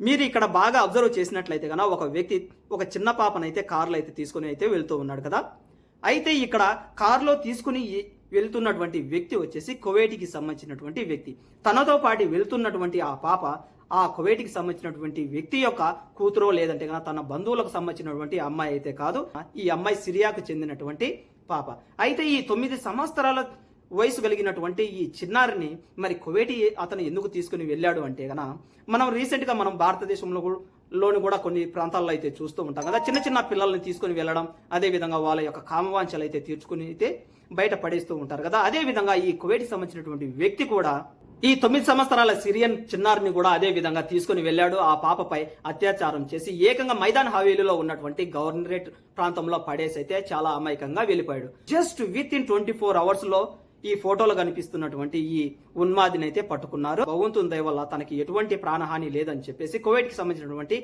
మీరు ఇక్కడ బాగా అబ్జర్వ్ చేసినట్లయితే గన ఒక వ్యక్తి ఒక చిన్న పాపనైతే కారులో అయితే తీసుకుని అయితే వెళ్తూ ఉన్నాడు కదా. అయితే ఇక్కడ కారులో తీసుకుని వెళ్తున్నటువంటి వ్యక్తి వచ్చేసి కువైట్కి సంబంధించినటువంటి వ్యక్తి. తనతో పాటు వెళ్తున్నటువంటి ఆ పాప ఆ కువైట్కి సంబంధించినటువంటి వ్యక్తి యొక్క కూతురో లేదంటే కనుక తన బంధువులకు సంబంధించినటువంటి అమ్మాయి అయితే కాదు. ఈ అమ్మాయి సిరియాకు చెందినటువంటి పాప. అయితే ఈ 9 సంవత్సరాల వయసు కలిగినటువంటి ఈ చిన్నారిని మరి కువైట్ అతను ఎందుకు తీసుకుని వెళ్ళాడు అంటే గన మనం రీసెంట్గా మనం భారతదేశంలో లోని కూడా కొన్ని ప్రాంతాల్లో అయితే చూస్తూ ఉంటాం కదా. చిన్న చిన్న పిల్లల్ని తీసుకుని వెళ్ళడం, అదేవిధంగా వాళ్ళ యొక్క కామవాంఛలు అయితే తీర్చుకుని అయితే బయట పడేస్తూ ఉంటారు కదా. అదేవిధంగా ఈ కువైట్కి సంబంధించినటువంటి వ్యక్తి కూడా ఈ 9 సంవత్సరాల సిరియన్ చిన్నారిని కూడా అదే విధంగా తీసుకుని వెళ్ళాడు. ఆ పాపపై అత్యాచారం చేసి ఏకంగా మైదాన్ హవేలీలో ఉన్నటువంటి గవర్నరేట్ ప్రాంతంలో పడేసి అయితే చాలా అమాయకంగా వెళ్ళిపోయాడు. జస్ట్ విత్ ఇన్ 24 hours లో ఈ ఫోటోలో కనిపిస్తున్నటువంటి ఈ ఉన్మాదిని అయితే పట్టుకున్నారు. భగవంతుని దయ వల్ల తనకి ఎటువంటి ప్రాణహాని లేదని చెప్పేసి కువైట్కి సంబంధించినటువంటి